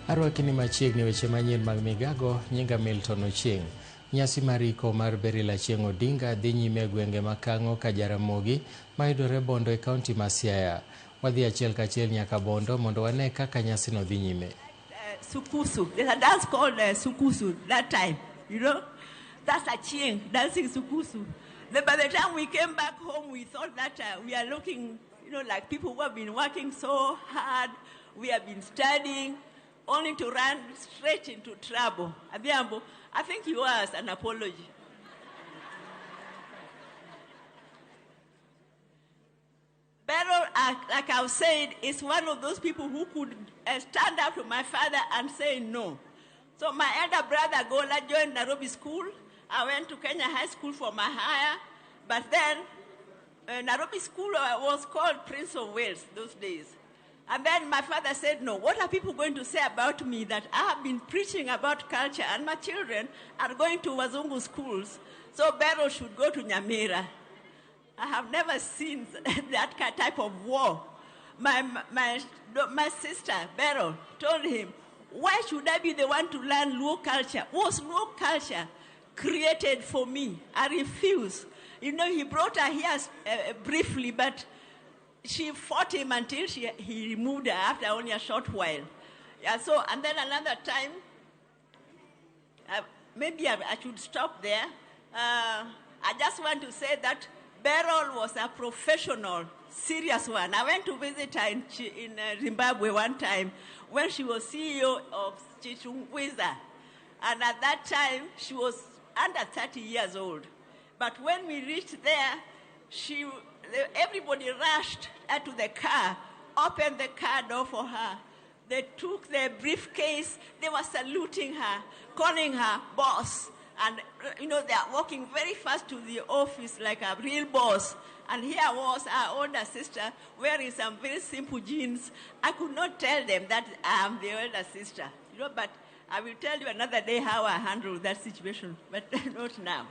Arwakini machiegni weche manyien mag migago. Nyinga Milton Ochieng'. Nyasi mar iko mar Beryl Odinga dhi nyime gwenge ma Kang'o ka Jaramogi mayudore Bondo e kaunti ma Siaya. Wadhi achiel kachiel nyaka Bondo mondo wane kaka nyasi no dhi nyime. Sukusu. There's a dance called Sukusu that time, you know. That's a chieng dancing Sukusu. Then by the time we came back home, we thought that we are looking, you know, like people who have been working so hard. We have been studying, only to run straight into trouble. Abiambo, I think you owe us an apology. Beryl, like I've said, is one of those people who could stand up to my father and say no. So my elder brother, Gola, joined Nairobi School. I went to Kenya High School for my higher. But then, Nairobi School was called Prince of Wales those days. And then my father said, no, what are people going to say about me that I have been preaching about culture and my children are going to Wazungu schools, so Beryl should go to Nyamira. I have never seen that type of war. My sister, Beryl, told him, why should I be the one to learn Luo culture? Was Luo culture created for me? I refuse. You know, he brought her here briefly, but she fought him until he removed her after only a short while. Yeah, so, and then another time, maybe I should stop there. I just want to say that Beryl was a professional, serious one. I went to visit her in Zimbabwe one time when she was CEO of Chichungwiza. And at that time, she was under 30 years old. But when we reached there, everybody rushed to the car, opened the car door for her. They took their briefcase. They were saluting her, calling her boss. And, you know, they are walking very fast to the office like a real boss. And here was our older sister wearing some very simple jeans. I could not tell them that I am the older sister, you know, but I will tell you another day how I handled that situation, but not now.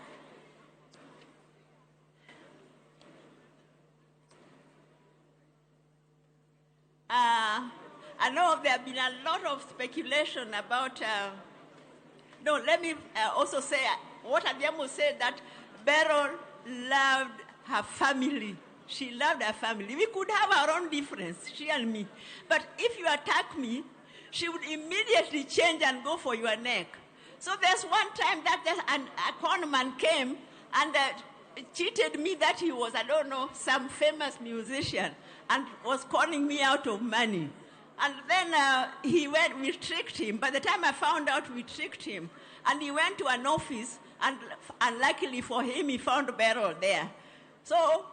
I know there have been a lot of speculation about... No, let me also say what Adiamo said, that Beryl loved her family. She loved her family. We could have our own difference, she and me. But if you attack me, she would immediately change and go for your neck. So there's one time that a con man came and cheated me that he was, I don't know, some famous musician and was calling me out of money. And then we tricked him. By the time I found out, we tricked him. And he went to an office, and unluckily for him, he found Beryl there. So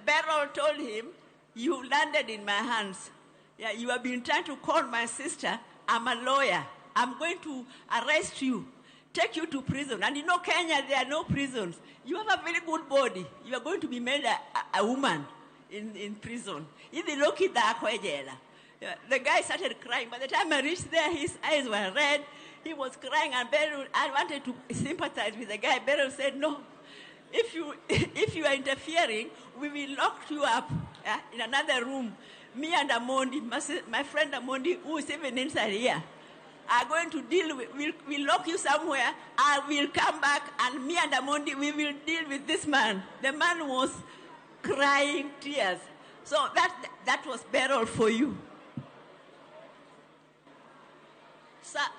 Beryl told him, you landed in my hands. Yeah, you have been trying to call my sister. I'm a lawyer. I'm going to arrest you, take you to prison. And you know, Kenya, there are no prisons. You have a very good body. You are going to be made a woman in prison. The guy started crying. By the time I reached there, his eyes were red. He was crying, and Beryl, I wanted to sympathize with the guy. Beryl said, no, if you are interfering, we will lock you up in another room. Me and Amondi, my friend Amondi, who is even inside here, are going to deal with, we'll lock you somewhere. I will come back, and me and Amondi, we will deal with this man. The man was crying tears. So that was Beryl for you.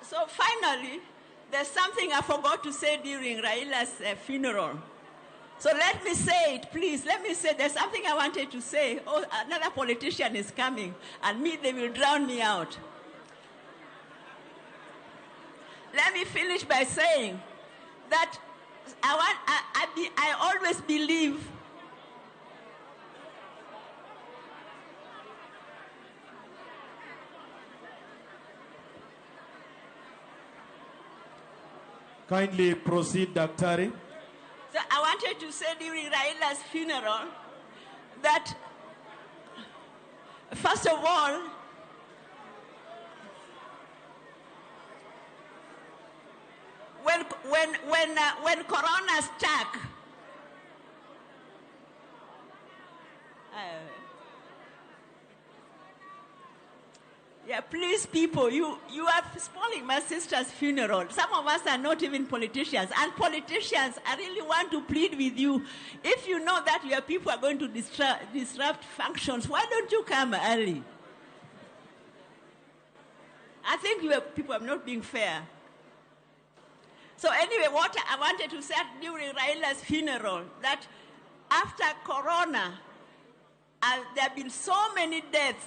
So finally, there's something I forgot to say during Raila's funeral. So let me say it, please. Let me say there's something I wanted to say. Oh, another politician is coming, and they will drown me out. Let me finish by saying that I always believe Kindly proceed, Daktari. So I wanted to say during Raila's funeral that, first of all, when Corona struck, yeah, please. these people, you are spoiling my sister's funeral. Some of us are not even politicians. And politicians, I really want to plead with you. If you know that your people are going to disrupt functions, why don't you come early? I think people are not being fair. So anyway, what I wanted to say during Raila's funeral, that after Corona, there have been so many deaths,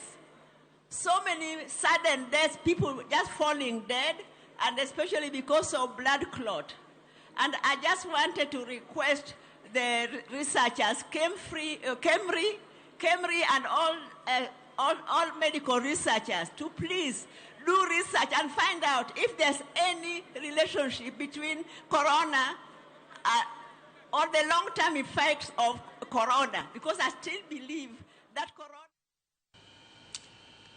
so many sudden deaths, people just falling dead, and especially because of blood clot. And I just wanted to request the researchers, Kemri, and all medical researchers to please do research and find out if there's any relationship between corona or the long-term effects of corona, because I still believe that corona...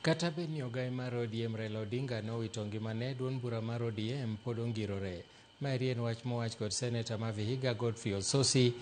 Kata bed ni ogai mar ODM Raila Odinga nowito ngimane, duond bura mar ODM pod ongirore. Maeri en wach mowach kod Seneta ma Vihiga Godfrey Ososi.